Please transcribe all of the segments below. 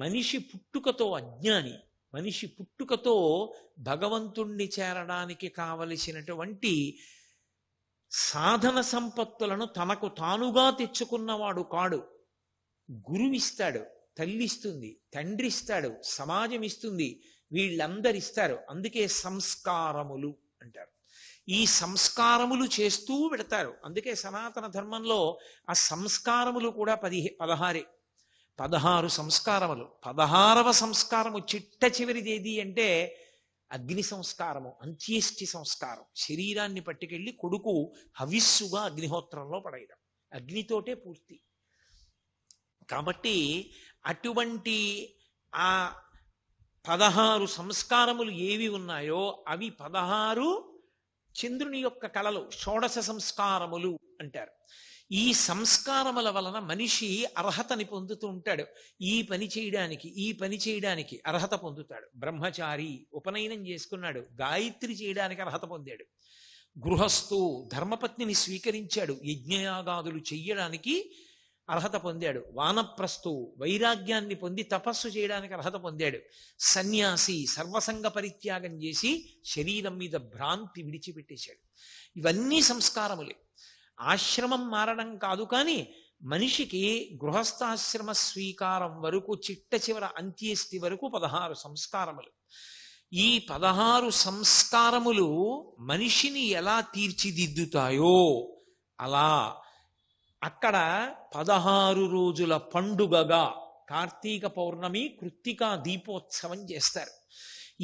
మనిషి పుట్టుకతో అజ్ఞాని, మనిషి పుట్టుకతో భగవంతుణ్ణి చేరడానికి కావలసినటువంటి సాధన సంపత్తులను తనకు తానుగా తెచ్చుకున్నవాడు కాడు. గురువిస్తాడు, తల్లిస్తుంది, తండ్రి ఇస్తాడు, సమాజం ఇస్తుంది, వీళ్ళందరిస్తారు. అందుకే సంస్కారములు అంటారు. ఈ సంస్కారములు చేస్తూ పెడతారు. అందుకే సనాతన ధర్మంలో ఆ సంస్కారములు కూడా 16 సంస్కారములు. 16వ సంస్కారము చిట్ట చివరిది ఏది అంటే అగ్ని సంస్కారము, అంత్యేష్టి సంస్కారం. శరీరాన్ని పట్టుకెళ్ళి కొడుకు హవిస్సుగా అగ్నిహోత్రంలో పడేయడం, అగ్నితోటే పూర్తి. కాబట్టి అటువంటి ఆ 16 సంస్కారములు ఏవి ఉన్నాయో అవి 16 చంద్రుని యొక్క కళలు, షోడశ సంస్కారములు అంటారు. ఈ సంస్కారముల వలన మనిషి అర్హతని పొందుతూ ఉంటాడు. ఈ పని చేయడానికి అర్హత పొందుతాడు. బ్రహ్మచారి ఉపనయనం చేసుకున్నాడు, గాయత్రి చేయడానికి అర్హత పొందాడు. గృహస్థు ధర్మపత్నిని స్వీకరించాడు, యజ్ఞయాగాదులు చెయ్యడానికి అర్హత పొందాడు. వానప్రస్థు వైరాగ్యాన్ని పొంది తపస్సు చేయడానికి అర్హత పొందాడు. సన్యాసి సర్వసంగ పరిత్యాగం చేసి శరీరం మీద భ్రాంతి విడిచిపెట్టేశాడు. ఇవన్నీ సంస్కారములే. ఆశ్రమం మారడం కాదు, కానీ మనిషికి గృహస్థాశ్రమ స్వీకారం వరకు, చిట్ట చివర అంత్యేష్టి వరకు 16 సంస్కారములు. ఈ 16 సంస్కారములు మనిషిని ఎలా తీర్చిదిద్దుతాయో అలా అక్కడ 16 రోజుల పండుగగా కార్తీక పౌర్ణమి, కృత్తికా దీపోత్సవం చేస్తారు.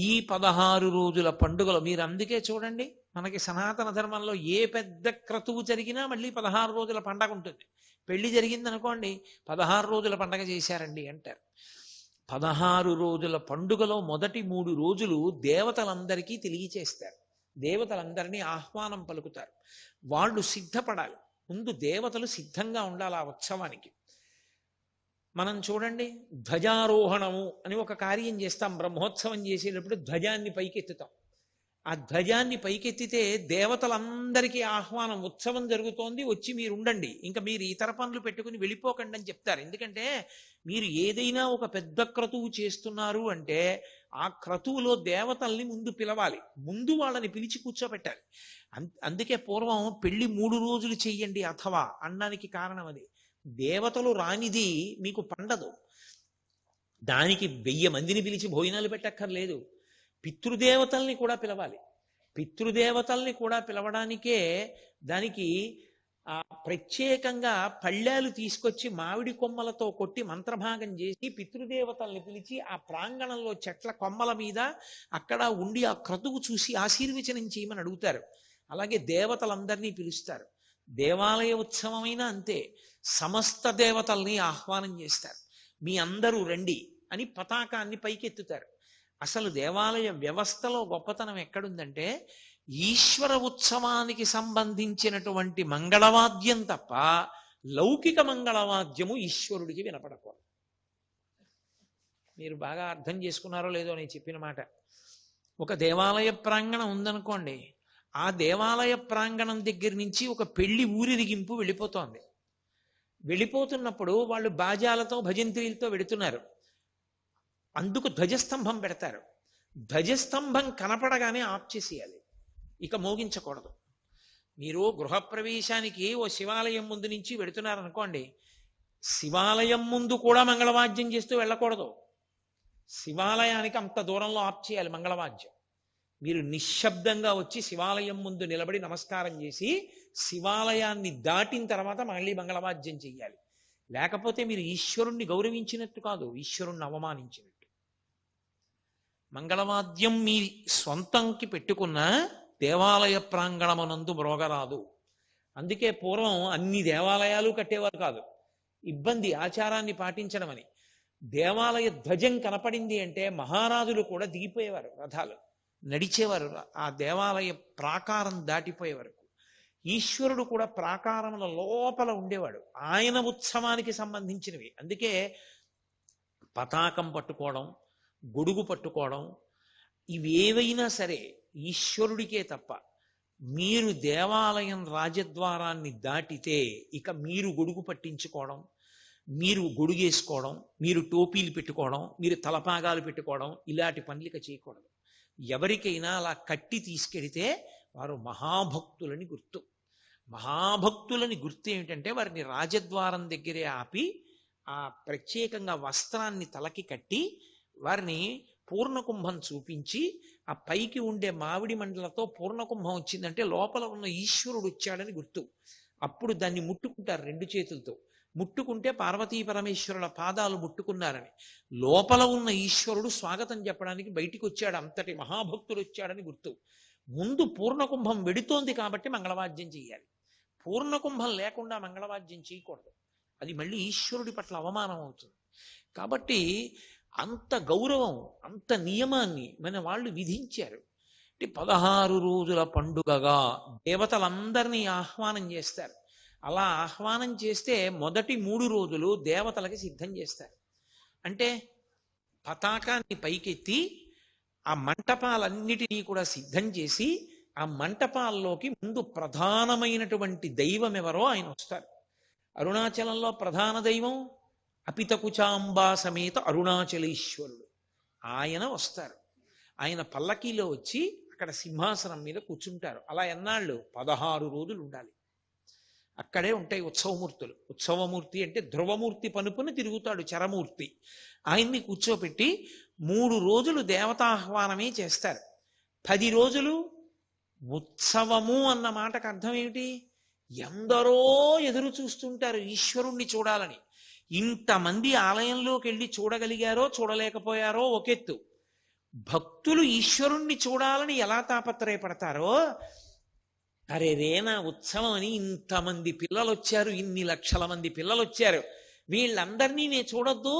ఈ 16 రోజుల పండుగలు మీరు అందుకే చూడండి, మనకి సనాతన ధర్మంలో ఏ పెద్ద క్రతువు జరిగినా మళ్ళీ 16 రోజుల పండగ ఉంటుంది. పెళ్లి జరిగిందనుకోండి, 16 రోజుల పండగ చేశారండి అంటారు. 16 రోజుల పండుగలో మొదటి 3 రోజులు దేవతలందరికీ తెలియచేస్తారు. దేవతలందరినీ ఆహ్వానం పలుకుతారు. వాళ్ళు సిద్ధపడాలి. ముందు దేవతలు సిద్ధంగా ఉండాలి ఆ ఉత్సవానికి. మనం చూడండి, ధ్వజారోహణము అని ఒక కార్యం చేస్తాం. బ్రహ్మోత్సవం చేసేటప్పుడు ధ్వజాన్ని పైకెత్తుతాం. ఆ ధ్వజాన్ని పైకెత్తితే దేవతలందరికీ ఆహ్వానం, ఉత్సవం జరుగుతోంది, వచ్చి మీరు ఉండండి, ఇంకా మీరు ఇతర పనులు పెట్టుకుని వెళ్ళిపోకండి అని చెప్తారు. ఎందుకంటే మీరు ఏదైనా ఒక పెద్ద క్రతువు చేస్తున్నారు అంటే ఆ క్రతువులో దేవతల్ని ముందు పిలవాలి, ముందు వాళ్ళని పిలిచి కూర్చోబెట్టాలి. అందుకే పూర్వం పెళ్లి 3 రోజులు చెయ్యండి అథవా అనడానికి కారణం అది. దేవతలు రానిది మీకు పండదు. దానికి 1000 మందిని పిలిచి భోజనాలు పెట్టక్కర్లేదు. పితృదేవతల్ని కూడా పిలవాలి. పితృదేవతల్ని కూడా పిలవడానికే దానికి ప్రత్యేకంగా పళ్ళాలు తీసుకొచ్చి మామిడి కొమ్మలతో కొట్టి మంత్రభాగం చేసి పితృదేవతల్ని పిలిచి ఆ ప్రాంగణంలో చెట్ల కొమ్మల మీద అక్కడ ఉండి ఆ క్రతువు చూసి ఆశీర్వచనం చేయమని అడుగుతారు. అలాగే దేవతలందరినీ పిలుస్తారు. దేవాలయ ఉత్సవమైనా అంతే, సమస్త దేవతల్ని ఆహ్వానం చేస్తారు. మీ అందరూ రండి అని పతాకాన్ని పైకెత్తుతారు. అసలు దేవాలయ వ్యవస్థలో గొప్పతనం ఎక్కడుందంటే, ఈశ్వర ఉత్సవానికి సంబంధించినటువంటి మంగళవాద్యం తప్ప లౌకిక మంగళవాద్యము ఈశ్వరుడికి వినపడకూడదు. మీరు బాగా అర్థం చేసుకున్నారో లేదో నేను చెప్పిన మాట. ఒక దేవాలయ ప్రాంగణం ఉందనుకోండి, ఆ దేవాలయ ప్రాంగణం దగ్గర నుంచి ఒక పెళ్లి ఊరిరిగింపు వెళ్ళిపోతోంది. వెళ్ళిపోతున్నప్పుడు వాళ్ళు బాజాలతో భజంత్రీలతో వెడుతున్నారు. అందుకు ధ్వజస్తంభం పెడతారు. ధ్వజస్తంభం కనపడగానే ఆఫ్ చేసేయాలి, ఇక మోగించకూడదు. మీరు గృహప్రవేశానికి ఓ శివాలయం ముందు నుంచి వెడుతున్నారనుకోండి, శివాలయం ముందు కూడా మంగళవాద్యం చేస్తూ వెళ్ళకూడదు. శివాలయానికి అంత దూరంలో ఆఫ్ చేయాలి మంగళవాద్యం. మీరు నిశ్శబ్దంగా వచ్చి శివాలయం ముందు నిలబడి నమస్కారం చేసి శివాలయాన్ని దాటిన తర్వాత మళ్ళీ మంగళవాద్యం చెయ్యాలి. లేకపోతే మీరు ఈశ్వరుణ్ణి గౌరవించినట్టు కాదు, ఈశ్వరుణ్ణి అవమానించినట్టు. మంగళవాద్యం మీ స్వంతంకి పెట్టుకున్న దేవాలయ ప్రాంగణమునందు మ్రోగరాదు. అందుకే పూర్వం అన్ని దేవాలయాలు కట్టేవారు కాదు, ఇబ్బంది ఆచారాన్ని పాటించడం అని. దేవాలయ ధ్వజం కనపడింది అంటే మహారాజులు కూడా దిగిపోయేవారు, రథాలు నడిచేవారు ఆ దేవాలయ ప్రాకారం దాటిపోయే వరకు. ఈశ్వరుడు కూడా ప్రాకారముల లోపల ఉండేవాడు, ఆయన ఉత్సవానికి సంబంధించినవి. అందుకే పతాకం పట్టుకోవడం, గొడుగు పట్టుకోవడం, ఇవేవైనా సరే ఈశ్వరుడికే తప్ప. మీరు దేవాలయం రాజద్వారాన్ని దాటితే ఇక మీరు గొడుగు పట్టించుకోవడం, మీరు గొడుగేసుకోవడం, మీరు టోపీలు పెట్టుకోవడం, మీరు తలపాగాలు పెట్టుకోవడం, ఇలాంటి పనులిక చేయకూడదు. ఎవరికైనా అలా కట్టి తీసుకెడితే వారు మహాభక్తులని గుర్తు. మహాభక్తులని గుర్తు ఏమిటంటే వారిని రాజద్వారం దగ్గరే ఆపి ఆ ప్రత్యేకంగా వస్త్రాన్ని తలకి కట్టి వారిని పూర్ణకుంభం చూపించి ఆ పైకి ఉండే మామిడి మండలతో పూర్ణకుంభం వచ్చిందంటే లోపల ఉన్న ఈశ్వరుడు వచ్చాడని గుర్తు. అప్పుడు దాన్ని ముట్టుకుంటారు 2 చేతులతో. ముట్టుకుంటే పార్వతీ పరమేశ్వరుల పాదాలు ముట్టుకున్నారని, లోపల ఉన్న ఈశ్వరుడు స్వాగతం చెప్పడానికి బయటికి వచ్చాడు, అంతటి మహాభక్తుడు వచ్చాడని గుర్తు. ముందు పూర్ణకుంభం వెడుతోంది కాబట్టి మంగళవాద్యం చేయాలి. పూర్ణకుంభం లేకుండా మంగళవాద్యం చేయకూడదు, అది మళ్ళీ ఈశ్వరుడి పట్ల అవమానం అవుతుంది. కాబట్టి అంత గౌరవం, అంత నియమాన్ని మన వాళ్ళు విధించారు. 16 రోజుల పండుగగా దేవతలందరినీ ఆహ్వానం చేస్తారు. అలా ఆహ్వానం చేస్తే మొదటి 3 రోజులు దేవతలకి సిద్ధం చేస్తారు. అంటే పతాకాన్ని పైకెత్తి ఆ మంటపాలన్నిటినీ కూడా సిద్ధం చేసి ఆ మంటపాల్లోకి ముందు ప్రధానమైనటువంటి దైవం ఎవరో ఆయన వస్తారు. అరుణాచలంలో ప్రధాన దైవం అపితకుచాంబా సమేత అరుణాచలేశ్వరుడు. ఆయన వస్తారు. ఆయన పల్లకీలో వచ్చి అక్కడ సింహాసనం మీద కూర్చుంటారు. అలా ఎన్నాళ్ళు? 16 రోజులు ఉండాలి. అక్కడే ఉంటాయి ఉత్సవమూర్తులు. ఉత్సవమూర్తి అంటే ధ్రువమూర్తి పనుపుని తిరుగుతాడు చరమూర్తి. ఆయన్ని కూర్చోపెట్టి 3 రోజులు దేవతాహ్వానమే చేస్తారు. 10 రోజులు ఉత్సవము అన్న మాటకు అర్థం ఏమిటి? ఎందరో ఎదురు చూస్తుంటారు ఈశ్వరుణ్ణి చూడాలని. ఇంతమంది ఆలయంలోకి వెళ్ళి చూడగలిగారో చూడలేకపోయారో ఒకెత్తు, భక్తులు ఈశ్వరుణ్ణి చూడాలని ఎలా తాపత్రయపడతారో, అరే రేనా ఉత్సవం అని ఇంతమంది పిల్లలు వచ్చారు, ఇన్ని లక్షల మంది పిల్లలు వచ్చారు, వీళ్ళందరినీ నేను చూడొద్దు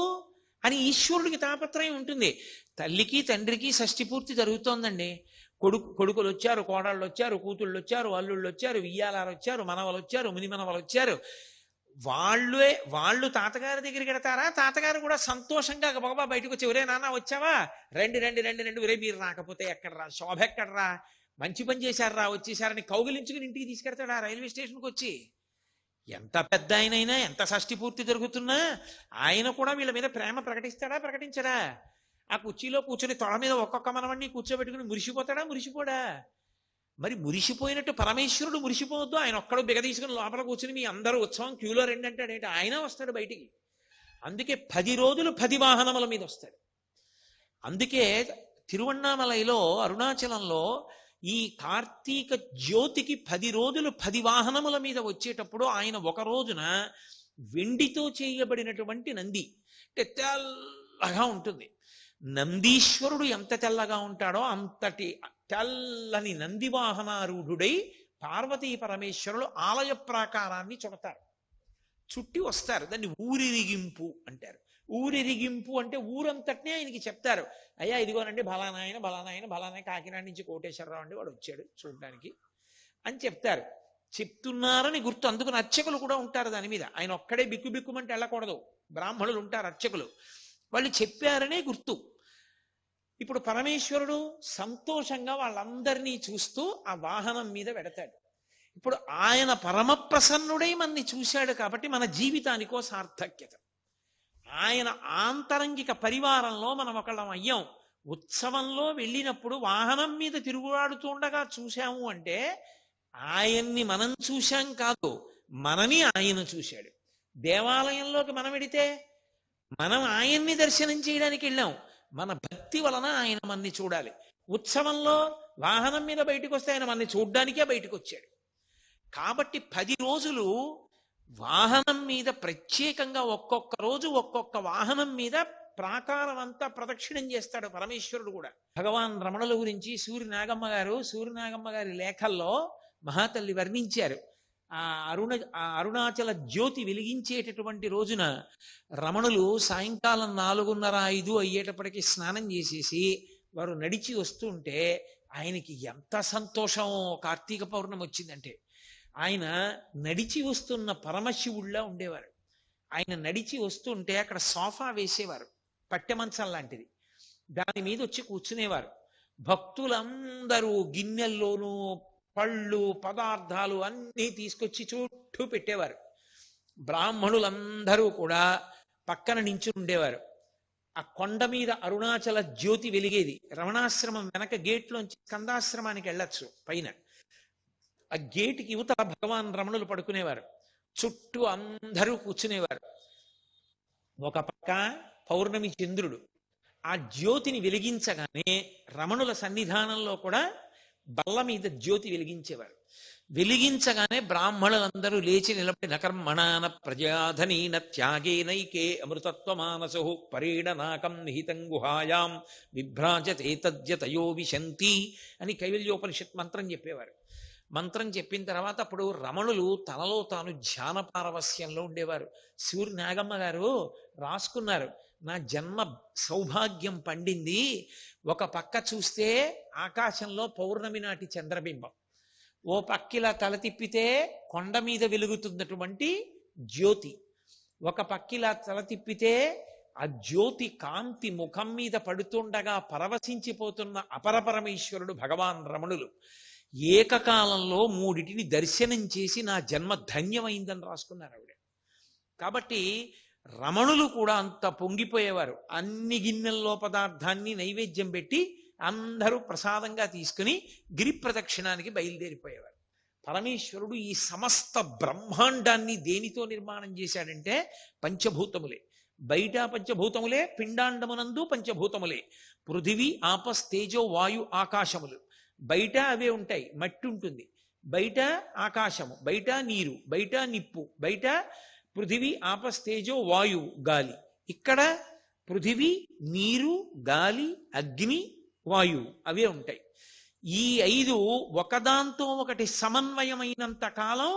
అని ఈశ్వరుడికి తాపత్రయం ఉంటుంది. తల్లికి తండ్రికి షష్ఠి పూర్తి జరుగుతోందండి. కొడుకులు వచ్చారు, కోడళ్ళు వచ్చారు, కూతుళ్ళు వచ్చారు, అల్లుళ్ళు వచ్చారు, వియ్యాలారు వచ్చారు, మనవలు వచ్చారు, మునిమనవలు వచ్చారు. వాళ్ళు తాతగారి దగ్గరికి వెడతారా? తాతగారు కూడా సంతోషంగా బాబా బయటకు వచ్చి, ఒరే నాన్న వచ్చావా, రండి రండి రండి రండి, ఒరే మీరు రాకపోతే ఎక్కడరా, శోభ ఎక్కడరా, మంచి పని చేశారా, వచ్చేసారని కౌగిలించుకుని ఇంటికి తీసుకెడతాడా రైల్వే స్టేషన్కి వచ్చి? ఎంత పెద్ద ఆయనైనా, ఎంత షష్ఠి పూర్తి జరుగుతున్నా ఆయన కూడా వీళ్ళ మీద ప్రేమ ప్రకటిస్తాడా, ప్రకటించడా? ఆ కుర్చీలో కూర్చొని తొడ మీద ఒక్కొక్క మనవణ్ణి కూర్చోబెట్టుకుని మురిసిపోతాడా, మురిసిపోడా? మరి మురిసిపోయినట్టు పరమేశ్వరుడు మురిసిపోవద్దు. ఆయన ఒక్కడు బిగదీసుకుని లోపల కూర్చుని మీ అందరూ ఉత్సవం క్యూలో రండి అంటాడేంటి? ఆయన వస్తాడు బయటికి. అందుకే 10 రోజులు 10 వాహనముల మీద వస్తాడు. అందుకే తిరువణ్ణామలైలో అరుణాచలంలో ఈ కార్తీక జ్యోతికి 10 రోజులు 10 వాహనముల మీద వచ్చేటప్పుడు ఆయన ఒక రోజున వెండితో చేయబడినటువంటి నంది, అంటే తెల్లగా ఉంటుంది. నందీశ్వరుడు ఎంత తెల్లగా ఉంటాడో అంతటి తెల్లని నంది వాహనారూఢుడై పార్వతీ పరమేశ్వరులు ఆలయ ప్రాకారాన్ని చుడతారు, చుట్టి వస్తారు. దాన్ని ఊరిరిగింపు అంటారు. ఊరిరిగింపు అంటే ఊరంతటినే ఆయనకి చెప్తారు, అయ్యా ఇదిగోనండి బలానాయన బలానాయన బలానాయన కాకినాడ నుంచి కోటేశ్వరరావు అండి వాడు వచ్చాడు చూడడానికి అని చెప్తారు. చెప్తున్నారని గుర్తు. అందుకని అర్చకులు కూడా ఉంటారు దాని మీద. ఆయన ఒక్కడే బిక్కు బిక్కుమంటే వెళ్ళకూడదు, బ్రాహ్మణులు ఉంటారు అర్చకులు, వాళ్ళు చెప్పారనే గుర్తు. ఇప్పుడు పరమేశ్వరుడు సంతోషంగా వాళ్ళందరినీ చూస్తూ ఆ వాహనం మీద వెడతాడు. ఇప్పుడు ఆయన పరమ ప్రసన్నుడై మనని చూశాడు కాబట్టి మన జీవితానికో సార్థక్యత. ఆయన ఆంతరంగిక పరివారంలో మనం ఒకళ్ళం అయ్యాం. ఉత్సవంలో వెళ్ళినప్పుడు వాహనం మీద తిరుగులాడుతుండగా చూశాము అంటే ఆయన్ని మనం చూశాం కాదు, మనని ఆయన చూశాడు. దేవాలయంలోకి మనం వెడితే మనం ఆయన్ని దర్శనం చేయడానికి వెళ్ళాం, మన భక్తి వలన ఆయన మనని చూడాలి. ఉత్సవంలో వాహనం మీద బయటకు వస్తే ఆయన మనని చూడ్డానికే బయటకు వచ్చాడు. కాబట్టి 10 రోజులు వాహనం మీద ప్రత్యేకంగా ఒక్కొక్క రోజు ఒక్కొక్క వాహనం మీద ప్రాకారం అంతా ప్రదక్షిణం చేస్తాడు పరమేశ్వరుడు కూడా. భగవాన్ రమణుల గురించి సూర్యనాగమ్మ గారి లేఖల్లో మహాతల్లి వర్ణించారు. ఆ అరుణాచల జ్యోతి వెలిగించేటటువంటి రోజున రమణులు సాయంకాలం 4:30-5 అయ్యేటప్పటికి స్నానం చేసేసి వారు నడిచి వస్తుంటే ఆయనకి ఎంత సంతోషం. కార్తీక పౌర్ణమి వచ్చిందంటే ఆయన నడిచి వస్తున్న పరమశివుళ్ళ ఉండేవారు. ఆయన నడిచి వస్తుంటే అక్కడ సోఫా వేసేవారు, పట్టె మంచం లాంటిది, దాని మీద వచ్చి కూర్చునేవారు. భక్తులందరూ గిన్నెల్లోనూ పళ్ళు పదార్థాలు అన్నీ తీసుకొచ్చి చుట్టూ పెట్టేవారు. బ్రాహ్మణులందరూ కూడా పక్కన నించుని ఉండేవారు. ఆ కొండ మీద అరుణాచల జ్యోతి వెలిగేది. రమణాశ్రమం వెనక గేట్లోంచి స్కందాశ్రమానికి వెళ్ళొచ్చు పైన. ఆ గేటుకి యువతల భగవాన్ రమణులు పడుకునేవారు. చుట్టూ అందరూ కూర్చునేవారు. ఒక పక్క పౌర్ణమి చంద్రుడు. ఆ జ్యోతిని వెలిగించగానే రమణుల సన్నిధానంలో కూడా బల్ల మీద జ్యోతి వెలిగించేవారు. వెలిగించగానే బ్రాహ్మణులందరూ లేచి నిలబడి నకర్మణాన ప్రజాధనీన త్యాగేనైకే అమృతత్వమానసు పరీడనాకం నిహితం గుహాయాం విభ్రాజతే తద్యతయో విశంతి అని కైవల్యోపనిషత్ మంత్రం చెప్పేవారు. మంత్రం చెప్పిన తర్వాత అప్పుడు రమణులు తనలో తాను ధ్యాన పారవస్యంలో ఉండేవారు. సూర్య నాగమ్మ గారు రాసుకున్నారు, నా జన్మ సౌభాగ్యం పండింది. ఒక పక్క చూస్తే ఆకాశంలో పౌర్ణమి నాటి చంద్రబింబం, ఓ పక్కిలా తల తిప్పితే కొండ మీద వెలుగుతున్నటువంటి జ్యోతి, ఒక పక్కిలా తల తిప్పితే ఆ జ్యోతి కాంతి ముఖం మీద పడుతుండగా పరవశించిపోతున్న అపరపరమేశ్వరుడు భగవాన్ రమణులు. ఏకకాలంలో మూడిటిని దర్శనం చేసి నా జన్మ ధన్యమైందని రాసుకున్నారు ఆవిడ. కాబట్టి రమణులు కూడా అంత పొంగిపోయేవారు. అన్ని గిన్నెల్లో పదార్థాన్ని నైవేద్యం పెట్టి అందరూ ప్రసాదంగా తీసుకుని గిరి ప్రదక్షిణానికి బయలుదేరిపోయేవారు. పరమేశ్వరుడు ఈ సమస్త బ్రహ్మాండాన్ని దేనితో నిర్మాణం చేశాడంటే పంచభూతములే. బయట పంచభూతములే, పిండాండమునందు పంచభూతములే. పృథివీ ఆపస్తేజో వాయు ఆకాశములు. బయట అవే ఉంటాయి, మట్టి ఉంటుంది, బయట ఆకాశము, బయట నీరు, బయట నిప్పు, బయట పృథివీ ఆపస్తేజో వాయు గాలి. ఇక్కడ పృథివీ, నీరు, గాలి, అగ్ని, వాయువు అవే ఉంటాయి. ఈ ఐదు ఒకదాంతో ఒకటి సమన్వయమైనంత కాలం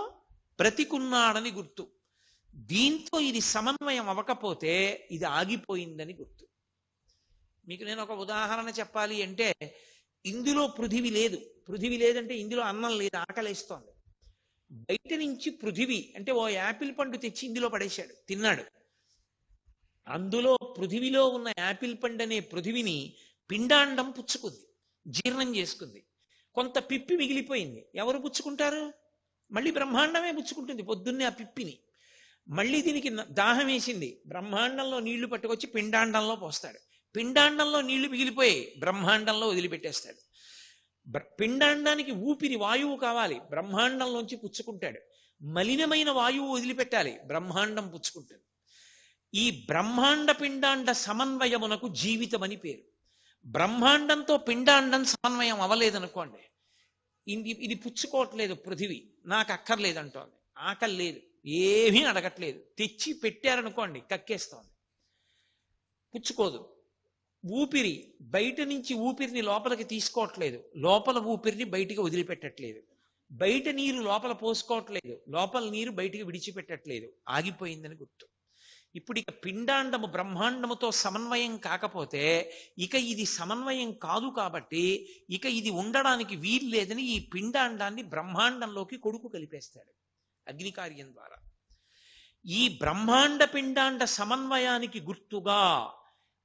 బ్రతికున్నాడని గుర్తు. దీంతో ఇది సమన్వయం అవ్వకపోతే ఇది ఆగిపోయిందని గుర్తు. మీకు నేను ఒక ఉదాహరణ చెప్పాలి అంటే, ఇందులో పృథివీ లేదు. పృథివీ లేదంటే ఇందులో అన్నం లేదు, ఆకలేస్తోంది. బయట నుంచి పృథివీ అంటే ఓ యాపిల్ పండు తెచ్చి ఇందులో పడేశాడు, తిన్నాడు. అందులో పృథివిలో ఉన్న యాపిల్ పండు అనే పృథివిని పిండాండం పుచ్చుకుంది, జీర్ణం చేసుకుంది. కొంత పిప్పి మిగిలిపోయింది. ఎవరు పుచ్చుకుంటారు? మళ్ళీ బ్రహ్మాండమే పుచ్చుకుంటుంది పొద్దున్నే ఆ పిప్పిని. మళ్ళీ దీనికి దాహం వేసింది, బ్రహ్మాండంలో నీళ్లు పట్టుకొచ్చి పిండాండంలో పోస్తాడు. పిండాండంలో నీళ్లు మిగిలిపోయి బ్రహ్మాండంలో వదిలిపెట్టేస్తాడు. పిండాండానికి ఊపిరి వాయువు కావాలి, బ్రహ్మాండంలోంచి పుచ్చుకుంటాడు. మలినమైన వాయువు వదిలిపెట్టాలి, బ్రహ్మాండం పుచ్చుకుంటుంది. ఈ బ్రహ్మాండ పిండాండ సమన్వయమునకు జీవితం అని పేరు. బ్రహ్మాండంతో పిండాండం సమన్వయం అవ్వలేదనుకోండి, ఇది పుచ్చుకోవట్లేదు పృథివీ, నాకు అక్కర్లేదంటోంది, ఆకలి లేదు, ఏమీ అడగట్లేదు, తెచ్చి పెట్టారనుకోండి కక్కేస్తోంది, పుచ్చుకోదు. ఊపిరి బయట నుంచి ఊపిరిని లోపలికి తీసుకోవట్లేదు, లోపల ఊపిరిని బయటికి వదిలిపెట్టట్లేదు. బయట నీరు లోపల పోసుకోవట్లేదు, లోపల నీరు బయటికి విడిచిపెట్టట్లేదు, ఆగిపోయిందని గుర్తు. ఇప్పుడు ఇక పిండాండము బ్రహ్మాండముతో సమన్వయం కాకపోతే ఇక ఇది సమన్వయం కాదు, కాబట్టి ఇక ఇది ఉండడానికి వీలు లేదని ఈ పిండాండాన్ని బ్రహ్మాండంలోకి కొడుకు కలిపేస్తాడు అగ్నికార్యం ద్వారా. ఈ బ్రహ్మాండ పిండాండ సమన్వయానికి గుర్తుగా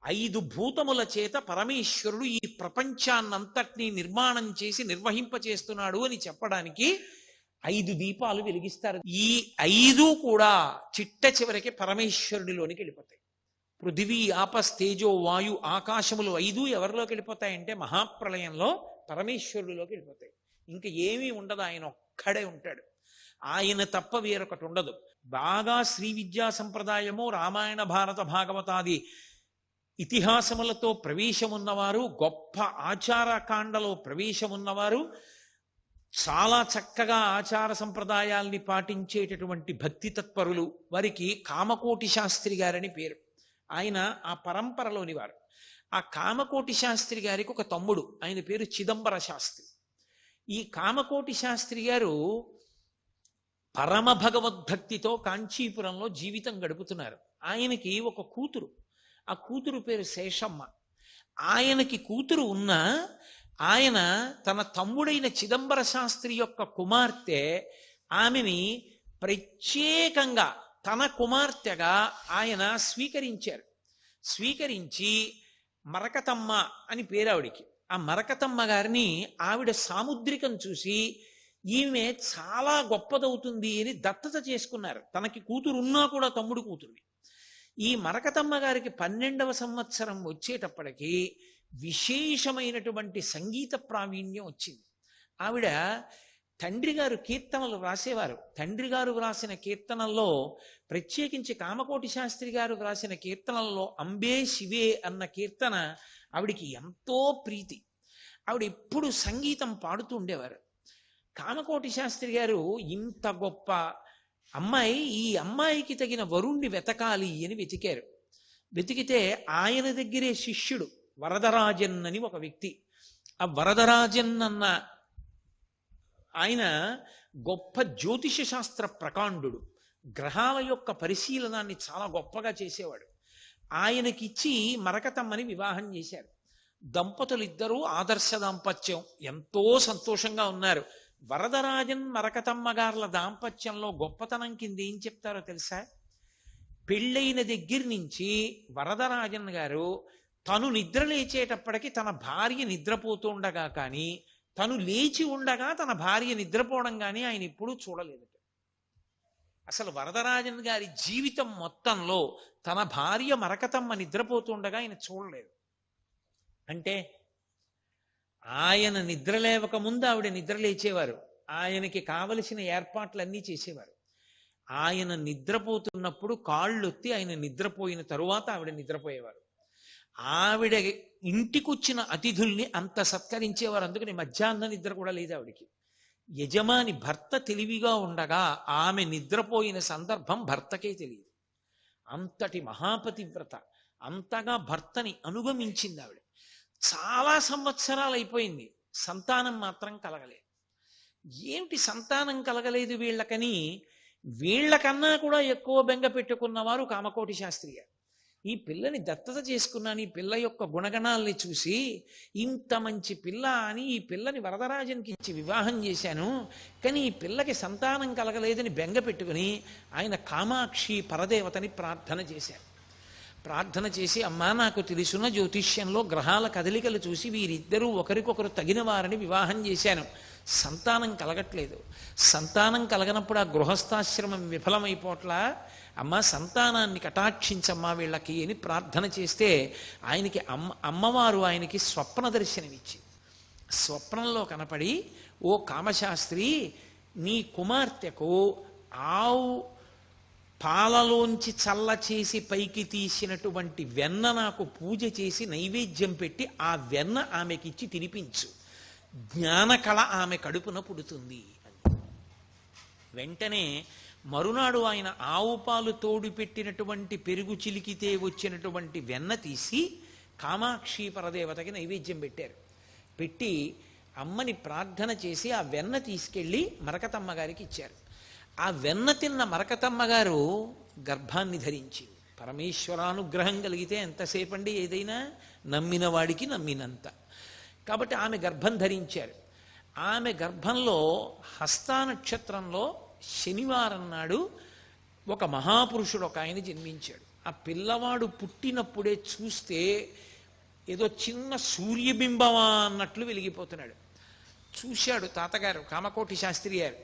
5 భూతముల చేత పరమేశ్వరుడు ఈ ప్రపంచాన్నంతటినీ నిర్మాణం చేసి నిర్వహింపచేస్తున్నాడు అని చెప్పడానికి 5 దీపాలు వెలిగిస్తారు. ఈ 5 కూడా చిట్ట చివరికి పరమేశ్వరుడిలోనికి వెళ్ళిపోతాయి. పృథివీ ఆపస్తేజో వాయు ఆకాశములు 5 ఎవరిలోకి వెళ్ళిపోతాయంటే మహాప్రళయంలో పరమేశ్వరుడిలోకి వెళ్ళిపోతాయి. ఇంకా ఏమీ ఉండదు, ఆయన ఒక్కడే ఉంటాడు. ఆయన తప్ప వేరొకటి ఉండదు. బాగా శ్రీ విద్యా సంప్రదాయము, రామాయణ భారత భాగవతాది ఇతిహాసములతో ప్రవేశమున్నవారు, గొప్ప ఆచారకాండలో ప్రవేశమున్నవారు, చాలా చక్కగా ఆచార సంప్రదాయాల్ని పాటించేటటువంటి భక్తి తత్పరులు, వారికి కామకోటి శాస్త్రి గారని పేరు. ఆయన ఆ పరంపరలోని వారు. ఆ కామకోటి శాస్త్రి గారికి ఒక తమ్ముడు, ఆయన పేరు చిదంబర శాస్త్రి. ఈ కామకోటి శాస్త్రి గారు పరమ భగవద్భక్తితో కాంచీపురంలో జీవితం గడుపుతున్నారు. ఆయనకి ఒక కూతురు, ఆ కూతురు పేరు శేషమ్మ. ఆయనకి కూతురు ఉన్న ఆయన తన తమ్ముడైన చిదంబర శాస్త్రి యొక్క కుమార్తె, ఆమెని ప్రత్యేకంగా తన కుమార్తెగా ఆయన స్వీకరించారు. స్వీకరించి మరకతమ్మ అని పేరు ఆవిడికి. ఆ మరకతమ్మ గారిని ఆవిడ సాముద్రికం చూసి ఈమె చాలా గొప్పదవుతుంది అని దత్తత చేసుకున్నారు. తనకి కూతురు ఉన్నా కూడా తమ్ముడు కూతుర్ని. ఈ మరకతమ్మ గారికి 12వ సంవత్సరం వచ్చేటప్పటికి విశేషమైనటువంటి సంగీత ప్రావీణ్యం వచ్చింది. ఆవిడ తండ్రి గారు కీర్తనలు వ్రాసేవారు. తండ్రి గారు వ్రాసిన కీర్తనల్లో, ప్రత్యేకించి కామకోటి శాస్త్రి గారు వ్రాసిన కీర్తనల్లో అంబే శివే అన్న కీర్తన ఆవిడికి ఎంతో ప్రీతి. ఆవిడ ఎప్పుడు సంగీతం పాడుతూ ఉండేవారు. కామకోటి శాస్త్రి గారు ఇంత గొప్ప అమ్మాయి, ఈ అమ్మాయికి తగిన వరుణ్ణి వెతకాలి అని వెతికారు. వెతికితే ఆయన దగ్గరే శిష్యుడు వరదరాజన్ అని ఒక వ్యక్తి. ఆ వరదరాజన్ అన్న ఆయన గొప్ప జ్యోతిష శాస్త్ర ప్రకాండు, గ్రహాల యొక్క పరిశీలనాన్ని చాలా గొప్పగా చేసేవాడు. ఆయనకిచ్చి మరకతమ్మని వివాహం చేశారు. దంపతులిద్దరూ ఆదర్శ దాంపత్యం, ఎంతో సంతోషంగా ఉన్నారు. వరదరాజన్ మరకతమ్మ గార్ల దాంపత్యంలో గొప్పతనం కింద ఏం చెప్తారో తెలుసా? పెళ్ళైన దగ్గర నుంచి వరదరాజన్ గారు తను నిద్ర లేచేటప్పటికి తన భార్య నిద్రపోతుండగా కానీ, తను లేచి ఉండగా తన భార్య నిద్రపోవడం కానీ ఆయన ఎప్పుడూ చూడలేదు. అసలు వరదరాజన్ గారి జీవితం మొత్తంలో తన భార్య మరకతమ్మ నిద్రపోతుండగా ఆయన చూడలేదు. అంటే ఆయన నిద్ర లేవక ముందు ఆవిడ నిద్ర లేచేవారు. ఆయనకి కావలసిన ఏర్పాట్లన్నీ చేసేవారు. ఆయన నిద్రపోతున్నప్పుడు కాళ్ళొత్తి ఆయన నిద్రపోయిన తరువాత ఆవిడ నిద్రపోయేవారు. ఆవిడ ఇంటికొచ్చిన అతిథుల్ని అంత సత్కరించేవారు. అందుకని మధ్యాహ్న నిద్ర కూడా లేదు ఆవిడికి. యజమాని భర్త తెలివిగా ఉండగా ఆమె నిద్రపోయిన సందర్భం భర్తకే తెలియదు. అంతటి మహాపతివ్రత, అంతగా భర్తని అనుగమించింది ఆవిడ. చాలా సంవత్సరాలు అయిపోయింది, సంతానం మాత్రం కలగలేదు. ఏమిటి సంతానం కలగలేదు వీళ్ళకని వీళ్ళకన్నా కూడా ఎక్కువ బెంగ పెట్టుకున్నవారు కామకోటి శాస్త్రి గారు. ఈ పిల్లని దత్తత చేసుకున్నాను, ఈ పిల్ల యొక్క గుణగణాలని చూసి ఇంత మంచి పిల్ల అని ఈ పిల్లని వరదరాజన్కి ఇచ్చి వివాహం చేశాను, కానీ ఈ పిల్లకి సంతానం కలగలేదని బెంగ పెట్టుకుని ఆయన కామాక్షి పరదేవతని ప్రార్థన చేశారు. ప్రార్థన చేసి, అమ్మా నాకు తెలుసున్న జ్యోతిష్యంలో గ్రహాల కదలికలు చూసి వీరిద్దరూ ఒకరికొకరు తగిన వారిని వివాహం చేశాను, సంతానం కలగట్లేదు. సంతానం కలగనప్పుడు ఆ గృహస్థాశ్రమం విఫలమైపోట్లా, అమ్మ సంతానాన్ని కటాక్షించమ్మా వీళ్ళకి అని ప్రార్థన చేస్తే ఆయనకి అమ్మవారు ఆయనకి స్వప్న దర్శనమిచ్చి, స్వప్నంలో కనపడి, ఓ కామశాస్త్రి, నీ కుమార్తెకు ఆవు పాలలోంచి చల్ల చేసి పైకి తీసినటువంటి వెన్న నాకు పూజ చేసి నైవేద్యం పెట్టి ఆ వెన్న ఆమెకిచ్చి తినిపించు, జ్ఞానకళ ఆమె కడుపున పుడుతుంది అని. వెంటనే మరునాడు ఆయన ఆవు పాలు తోడు పెట్టినటువంటి పెరుగు చిలికితే వచ్చినటువంటి వెన్న తీసి కామాక్షి పరదేవతకి నైవేద్యం పెట్టారు. పెట్టి అమ్మని ప్రార్థన చేసి ఆ వెన్న తీసుకెళ్ళి మరకతమ్మ గారికి ఇచ్చారు. ఆ వెన్న తిన్న మరకతమ్మ గారు గర్భాన్ని ధరించి, పరమేశ్వరానుగ్రహం కలిగితే ఎంతసేపండి ఏదైనా, నమ్మిన వాడికి నమ్మినంత. కాబట్టి ఆమె గర్భం ధరించారు. ఆమె గర్భంలో హస్తా నక్షత్రంలో శనివారం నాడు ఒక మహాపురుషుడు ఒక ఆయన జన్మించాడు. ఆ పిల్లవాడు పుట్టినప్పుడే చూస్తే ఏదో చిన్న సూర్యబింబమా అన్నట్లు వెలిగిపోతున్నాడు. చూశాడు తాతగారు కామకోటి శాస్త్రి గారు,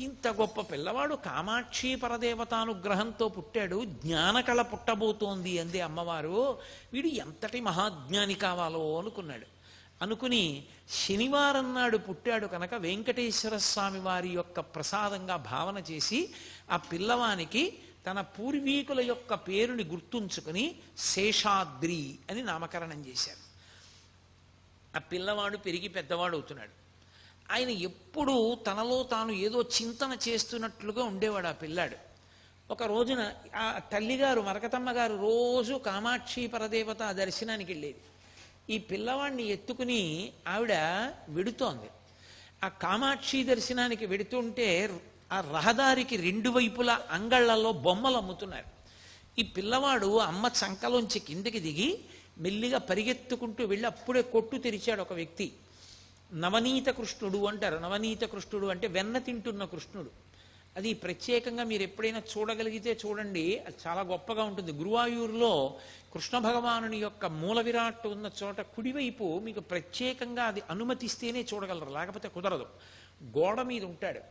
ఇంత గొప్ప పిల్లవాడు కామాక్షి పరదేవతానుగ్రహంతో పుట్టాడు, జ్ఞానకళ పుట్టబోతోంది అంది అమ్మవారు, వీడు ఎంతటి మహాజ్ఞాని కావాలో అనుకున్నాడు. అనుకుని శనివారం నాడు పుట్టాడు కనుక వెంకటేశ్వర స్వామి వారి యొక్క ప్రసాదంగా భావన చేసి ఆ పిల్లవానికి తన పూర్వీకుల యొక్క పేరుని గుర్తుంచుకుని శేషాద్రి అని నామకరణం చేశారు. ఆ పిల్లవాడు పెరిగి పెద్దవాడు అవుతున్నాడు. ఆయన ఎప్పుడూ తనలో తాను ఏదో చింతన చేస్తున్నట్లుగా ఉండేవాడు ఆ పిల్లాడు. ఒక రోజున ఆ తల్లిగారు మరకతమ్మ గారు రోజు కామాక్షి పరదేవత దర్శనానికి వెళ్ళేది. ఈ పిల్లవాడిని ఎత్తుకుని ఆవిడ వెడుతోంది. ఆ కామాక్షి దర్శనానికి వెడుతుంటే ఆ రహదారికి రెండు వైపులా అంగళ్లలో బొమ్మలు అమ్ముతున్నారు. ఈ పిల్లవాడు అమ్మ చంకలోంచి కిందకి దిగి మెల్లిగా పరిగెత్తుకుంటూ వెళ్ళి అప్పుడే కొట్టు తెరిచాడు ఒక వ్యక్తి. నవనీత కృష్ణుడు అంటారు. నవనీత కృష్ణుడు అంటే వెన్న తింటున్న కృష్ణుడు. అది ప్రత్యేకంగా మీరు ఎప్పుడైనా చూడగలిగితే చూడండి, అది చాలా గొప్పగా ఉంటుంది. గురువాయూరులో కృష్ణ భగవానుని యొక్క మూల విరాట్ ఉన్న చోట కుడివైపు మీకు ప్రత్యేకంగా అది అనుమతిస్తేనే చూడగలరు, లేకపోతే కుదరదు. గోడ మీద ఉంటాడు,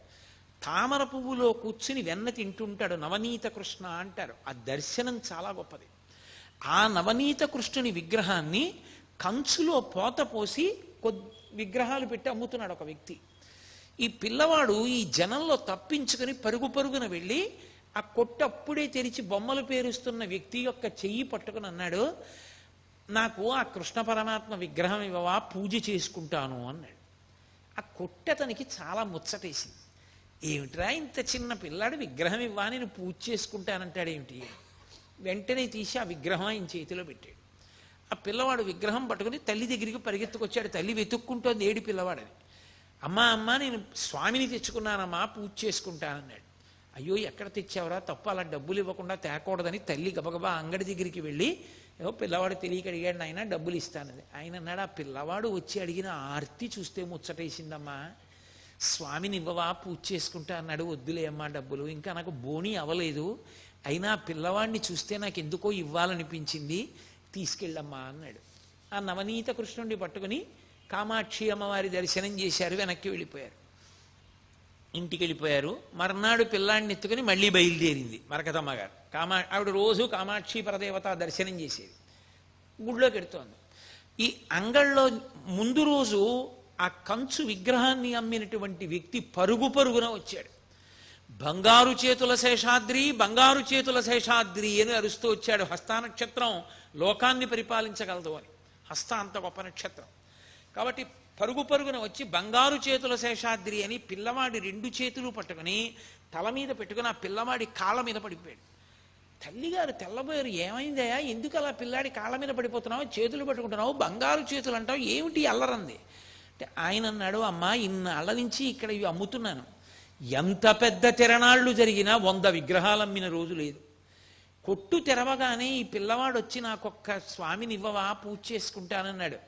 తామర పువ్వులో కూర్చుని వెన్న తింటుంటాడు. నవనీత కృష్ణ అంటారు. ఆ దర్శనం చాలా గొప్పది. ఆ నవనీత కృష్ణుని విగ్రహాన్ని కంచులో పోత పోసి విగ్రహాలు పెట్టి అమ్ముతున్నాడు ఒక వ్యక్తి. ఈ పిల్లవాడు ఈ జనంలో తప్పించుకుని పరుగు పరుగున వెళ్ళి ఆ కొట్టు అప్పుడే తెరిచి బొమ్మలు పేరుస్తున్న వ్యక్తి యొక్క చెయ్యి పట్టుకుని అన్నాడు, నాకు ఆ కృష్ణ పరమాత్మ విగ్రహం ఇవ్వవా, పూజ చేసుకుంటాను అన్నాడు. ఆ కొట్టు అతనికి చాలా ముచ్చటేసింది. ఏమిట్రా ఇంత చిన్న పిల్లాడు విగ్రహం ఇవ్వా, నేను పూజ చేసుకుంటానంటాడేమిటి? వెంటనే తీసి ఆ విగ్రహం ఆయన చేతిలో పెట్టాడు. ఆ పిల్లవాడు విగ్రహం పట్టుకుని తల్లి దగ్గరికి పరిగెత్తుకొచ్చాడు. తల్లి వెతుక్కుంటోంది ఏడి పిల్లవాడని. అమ్మా అమ్మా నేను స్వామిని తెచ్చుకున్నానమ్మా, పూజ చేసుకుంటానన్నాడు. అయ్యో ఎక్కడ తెచ్చావురా, తప్పు, అలా డబ్బులు ఇవ్వకుండా తేకూడదని తల్లి గబగబా అంగడి దగ్గరికి వెళ్ళి, ఏవో పిల్లవాడు తెలియక అడిగాడు, ఆయన డబ్బులు ఇస్తానది. ఆయన అన్నాడు, ఆ పిల్లవాడు వచ్చి అడిగిన ఆర్తి చూస్తే ముచ్చటేసిందమ్మా, స్వామిని ఇవ్వవా, పూజ చేసుకుంటా అన్నాడు. వద్దులే అమ్మా డబ్బులు, ఇంకా నాకు బోణి అవ్వలేదు, అయినా పిల్లవాడిని చూస్తే నాకు ఎందుకో ఇవ్వాలనిపించింది, తీసుకెళ్ళమ్మా అన్నాడు. ఆ నవనీత కృష్ణుడిని పట్టుకుని కామాక్షి అమ్మవారి దర్శనం చేశారు, వెనక్కి వెళ్ళిపోయారు. ఇంటికి వెళ్ళిపోయారు. మర్నాడు పిల్లాడిని ఎత్తుకుని మళ్ళీ బయలుదేరింది మరకతమ్మ గారు. ఆవిడ రోజు కామాక్షి పరదేవత దర్శనం చేసేది. గుడిలోకి వెడుతోంది. ఈ అంగళ్ళలో ముందు రోజు ఆ కంచు విగ్రహాన్ని అమ్మినటువంటి వ్యక్తి పరుగు పరుగున వచ్చాడు. బంగారు చేతుల శేషాద్రి, బంగారు చేతుల శేషాద్రి అని అరుస్తూ వచ్చాడు. హస్త నక్షత్రం లోకాన్ని పరిపాలించగలదు అని. హస్త అంత గొప్ప నక్షత్రం కాబట్టి పరుగు పరుగున వచ్చి బంగారు చేతుల శేషాద్రి అని పిల్లవాడి 2 చేతులు పట్టుకుని తల మీద పెట్టుకుని ఆ పిల్లవాడి కాళ్ళ మీద పడిపోయాడు. తల్లిగారు తెల్లబోయారు, ఏమైందయా, ఎందుకు అలా పిల్లాడి కాళ్ళ మీద పడిపోతున్నావు, చేతులు పట్టుకుంటున్నావు, బంగారు చేతులు అంటావు, ఏమిటి అల్లరంది అంటే ఆయన అన్నాడు, అమ్మా ఇన్నాళ్ళ నుంచి ఇక్కడ ఇవి అమ్ముతున్నాను, ఎంత పెద్ద తిరణాళ్ళు జరిగినా 100 విగ్రహాలు అమ్మిన రోజు లేదు. కొట్టు తెరవగానే ఈ పిల్లవాడు వచ్చి నాకొక్క స్వామిని ఇవ్వవా, పూజ చేసుకుంటానన్నాడు.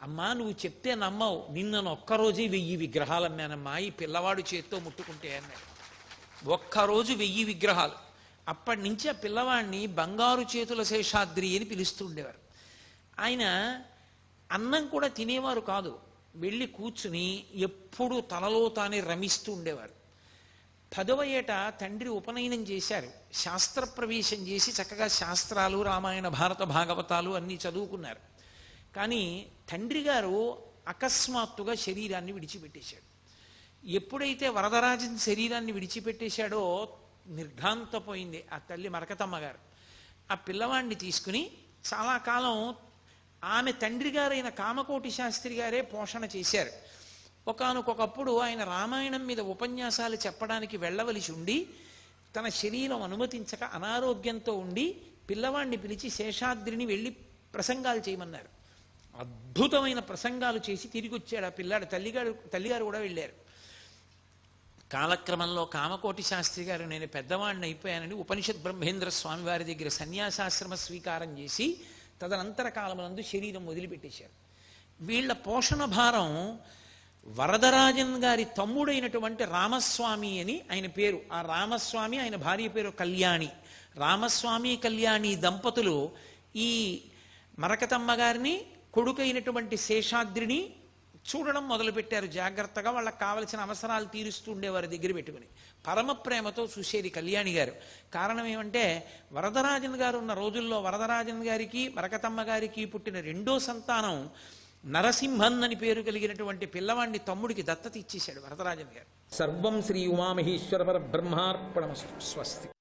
అమ్మా నువ్వు చెప్తే నమ్మవు, నిన్నను ఒక్కరోజే 1000 విగ్రహాలు అమ్మానమ్మా ఈ పిల్లవాడు చేత్తో ముట్టుకుంటే అన్నాడు. ఒక్కరోజు 1000 విగ్రహాలు. అప్పటి నుంచి ఆ పిల్లవాడిని బంగారు చేతుల శేషాద్రి అని పిలుస్తూ ఉండేవారు. ఆయన అన్నం కూడా తినేవారు కాదు, వెళ్ళి కూర్చుని ఎప్పుడూ తనలో తానే రమిస్తూ ఉండేవారు. 10వ ఏట తండ్రి ఉపనయనం చేశారు. శాస్త్ర ప్రవేశం చేసి చక్కగా శాస్త్రాలు, రామాయణ భారత భాగవతాలు అన్నీ చదువుకున్నారు. కానీ తండ్రి గారు అకస్మాత్తుగా శరీరాన్ని విడిచిపెట్టేశాడు. ఎప్పుడైతే వరదరాజన్ శరీరాన్ని విడిచిపెట్టేశాడో నిర్ఘాంతపోయింది ఆ తల్లి మరకతమ్మ గారు. ఆ పిల్లవాడిని తీసుకుని చాలా కాలం ఆమె తండ్రి గారైన కామకోటి శాస్త్రి గారే పోషణ చేశారు. ఒకానొకప్పుడు ఆయన రామాయణం మీద ఉపన్యాసాలు చెప్పడానికి వెళ్ళవలసి ఉండి తన శరీరం అనుమతించక అనారోగ్యంతో ఉండి పిల్లవాడిని పిలిచి శేషాద్రిని వెళ్ళి ప్రసంగాలు చేయమన్నారు. అద్భుతమైన ప్రసంగాలు చేసి తిరిగి వచ్చాడు ఆ పిల్లాడు. తల్లిగారు కూడా వెళ్ళారు. కాలక్రమంలో కామకోటి శాస్త్రి గారు నేను పెద్దవాడిని అయిపోయానని ఉపనిషత్ బ్రహ్మేంద్ర స్వామి వారి దగ్గర సన్యాసాశ్రమ స్వీకారం చేసి తదనంతర కాలమునందు శరీరం వదిలిపెట్టేశారు. వీళ్ల పోషణ భారం వరదరాజన్ గారి తమ్ముడైనటువంటి రామస్వామి అని ఆయన పేరు. ఆ రామస్వామి ఆయన భార్య పేరు కళ్యాణి. రామస్వామి కళ్యాణి దంపతులు ఈ మరకతమ్మ గారిని కొడుకైనటువంటి శేషాద్రిని చూడడం మొదలుపెట్టారు. జాగ్రత్తగా వాళ్ళకి కావలసిన అవసరాలు తీరుస్తూ ఉండేవారి దగ్గర పెట్టుకుని పరమ ప్రేమతో చూసేది కళ్యాణి గారు. కారణం ఏమంటే వరదరాజన్ గారు ఉన్న రోజుల్లో వరదరాజన్ గారికి మరకతమ్మ గారికి పుట్టిన 2వ సంతానం నరసింహన్ అని పేరు కలిగినటువంటి పిల్లవాడిని తమ్ముడికి దత్తత ఇచ్చేశాడు వరదరాజన్ గారు. సర్వం శ్రీ ఉమామహేశ్వర పరబ్రహ్మార్పణమస్తు. స్వస్తి.